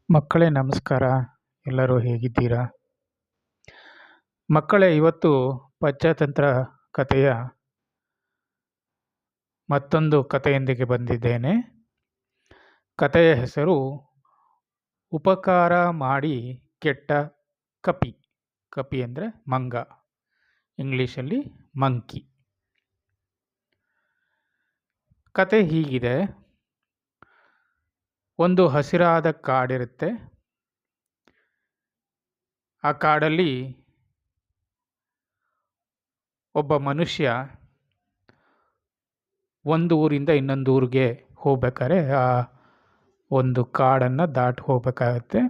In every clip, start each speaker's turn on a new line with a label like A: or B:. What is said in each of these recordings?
A: ಮಕ್ಕಳೇ ನಮಸ್ಕಾರ. ಎಲ್ಲರೂ ಹೇಗಿದ್ದೀರಾ? ಮಕ್ಕಳೇ, ಇವತ್ತು ಪಂಚತಂತ್ರ ಕಥೆಯ ಮತ್ತೊಂದು ಕಥೆಯೊಂದಿಗೆ ಬಂದಿದ್ದೇನೆ. ಕಥೆಯ ಹೆಸರು ಉಪಕಾರ ಮಾಡಿ ಕೆಟ್ಟ ಕಪಿ. ಕಪಿ ಅಂದರೆ ಮಂಗ, ಇಂಗ್ಲೀಷಲ್ಲಿ ಮಂಕಿ. ಕತೆ ಹೀಗಿದೆ. ಒಂದು ಹಸಿರಾದ ಕಾಡಿರುತ್ತೆ. ಆ ಕಾಡಲ್ಲಿ ಒಬ್ಬ ಮನುಷ್ಯ ಒಂದು ಊರಿಂದ ಇನ್ನೊಂದು ಊರಿಗೆ ಹೋಗ್ಬೇಕಾದ್ರೆ ಆ ಒಂದು ಕಾಡನ್ನು ದಾಟಿ ಹೋಗಬೇಕಾಗತ್ತೆ.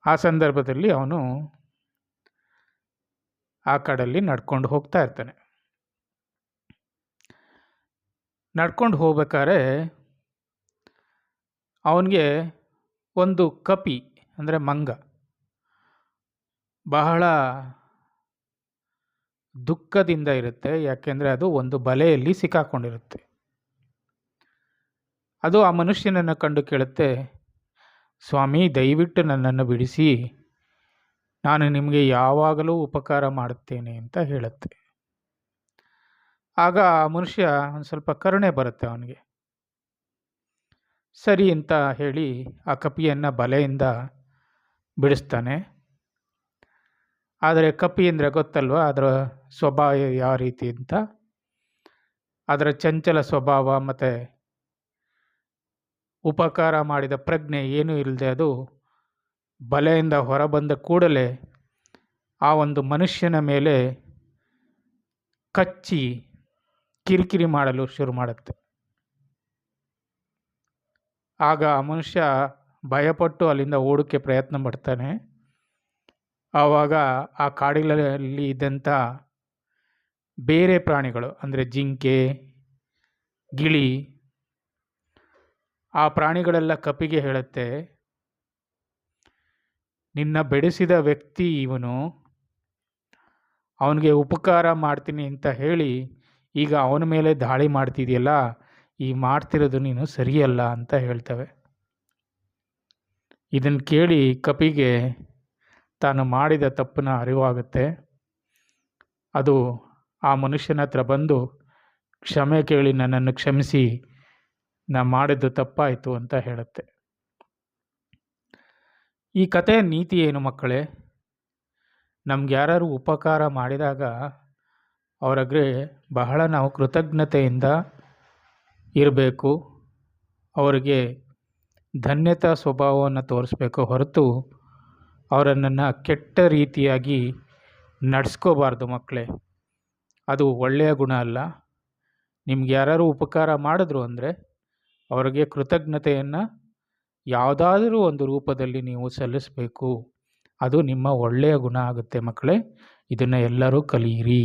A: ಆ ಸಂದರ್ಭದಲ್ಲಿ ಅವನು ಆ ಕಾಡಲ್ಲಿ ನಡ್ಕೊಂಡು ಹೋಗ್ತಾ ಇರ್ತಾನೆ. ನಡ್ಕೊಂಡು ಹೋಗ್ಬೇಕಾದ್ರೆ ಅವನಿಗೆ ಒಂದು ಕಪಿ ಅಂದರೆ ಮಂಗ ಬಹಳ ದುಃಖದಿಂದ ಇರುತ್ತೆ. ಯಾಕೆಂದರೆ ಅದು ಒಂದು ಬಲೆಯಲ್ಲಿ ಸಿಕ್ಕಾಕೊಂಡಿರುತ್ತೆ. ಅದು ಆ ಮನುಷ್ಯನನ್ನು ಕಂಡು ಕೇಳುತ್ತೆ, ಸ್ವಾಮಿ, ದಯವಿಟ್ಟು ನನ್ನನ್ನು ಬಿಡಿಸಿ, ನಾನು ನಿಮಗೆ ಯಾವಾಗಲೂ ಉಪಕಾರ ಮಾಡುತ್ತೇನೆ ಅಂತ ಹೇಳುತ್ತೆ. ಆಗ ಆ ಮನುಷ್ಯ ಒಂದು ಸ್ವಲ್ಪ ಕರುಣೆ ಬರುತ್ತೆ ಅವನಿಗೆ. ಸರಿ ಅಂತ ಹೇಳಿ ಆ ಕಪಿಯನ್ನು ಬಲೆಯಿಂದ ಬಿಡಿಸ್ತಾನೆ. ಆದರೆ ಕಪಿ ಅಂದರೆ ಗೊತ್ತಲ್ವ, ಅದರ ಸ್ವಭಾವ ಯಾವ ರೀತಿ ಅಂತ. ಅದರ ಚಂಚಲ ಸ್ವಭಾವ ಮತ್ತು ಉಪಕಾರ ಮಾಡಿದ ಪ್ರಜ್ಞೆ ಏನೂ ಇಲ್ಲದೆ ಅದು ಬಲೆಯಿಂದ ಹೊರಬಂದ ಕೂಡಲೇ ಆ ಒಂದು ಮನುಷ್ಯನ ಮೇಲೆ ಕಚ್ಚಿ ಕಿರಿಕಿರಿ ಮಾಡಲು ಶುರು ಮಾಡುತ್ತೆ. ಆಗ ಆ ಮನುಷ್ಯ ಭಯಪಟ್ಟು ಅಲ್ಲಿಂದ ಓಡೋಕ್ಕೆ ಪ್ರಯತ್ನ ಪಡ್ತಾನೆ. ಆವಾಗ ಆ ಕಾಡಿನಲ್ಲಿ ಇದ್ದಂಥ ಬೇರೆ ಪ್ರಾಣಿಗಳು ಅಂದರೆ ಜಿಂಕೆ, ಗಿಳಿ, ಆ ಪ್ರಾಣಿಗಳೆಲ್ಲ ಕಪಿಗೆ ಹೇಳುತ್ತೆ, ನಿನ್ನ ಬೆಳೆಸಿದ ವ್ಯಕ್ತಿ ಇವನು, ಅವನಿಗೆ ಉಪಕಾರ ಮಾಡ್ತೀನಿ ಅಂತ ಹೇಳಿ ಈಗ ಅವನ ಮೇಲೆ ದಾಳಿ ಮಾಡ್ತಿದೆಯಲ್ಲ, ಈ ಮಾಡ್ತಿರೋದು ನೀನು ಸರಿಯಲ್ಲ ಅಂತ ಹೇಳ್ತವೆ. ಇದನ್ನು ಕೇಳಿ ಕಪಿಗೆ ತಾನು ಮಾಡಿದ ತಪ್ಪನ್ನ ಅರಿವಾಗುತ್ತೆ. ಅದು ಆ ಮನುಷ್ಯನ ಹತ್ರ ಬಂದು ಕ್ಷಮೆ ಕೇಳಿ ನನ್ನನ್ನು ಕ್ಷಮಿಸಿ, ನಾ ಮಾಡಿದ್ದು ತಪ್ಪಾಯಿತು ಅಂತ ಹೇಳುತ್ತೆ. ಈ ಕಥೆಯ ನೀತಿ ಏನು ಮಕ್ಕಳೇ? ನಮ್ಗೆ ಯಾರು ಉಪಕಾರ ಮಾಡಿದಾಗ ಅವರಿಗೆ ಬಹಳ ನಾವು ಕೃತಜ್ಞತೆಯಿಂದ ಇರಬೇಕು. ಅವರಿಗೆ ಧನ್ಯತಾ ಸ್ವಭಾವವನ್ನು ತೋರಿಸ್ಬೇಕು ಹೊರತು ಅವರನ್ನು ಕೆಟ್ಟ ರೀತಿಯಾಗಿ ನಡೆಸ್ಕೋಬಾರ್ದು ಮಕ್ಕಳೇ. ಅದು ಒಳ್ಳೆಯ ಗುಣ ಅಲ್ಲ. ನಿಮ್ಗೆ ಯಾರು ಉಪಕಾರ ಮಾಡಿದ್ರು ಅಂದರೆ ಅವರಿಗೆ ಕೃತಜ್ಞತೆಯನ್ನು ಯಾವುದಾದ್ರೂ ಒಂದು ರೂಪದಲ್ಲಿ ನೀವು ಸಲ್ಲಿಸಬೇಕು. ಅದು ನಿಮ್ಮ ಒಳ್ಳೆಯ ಗುಣ ಆಗುತ್ತೆ ಮಕ್ಕಳೇ. ಇದನ್ನು ಎಲ್ಲರೂ ಕಲಿಯಿರಿ.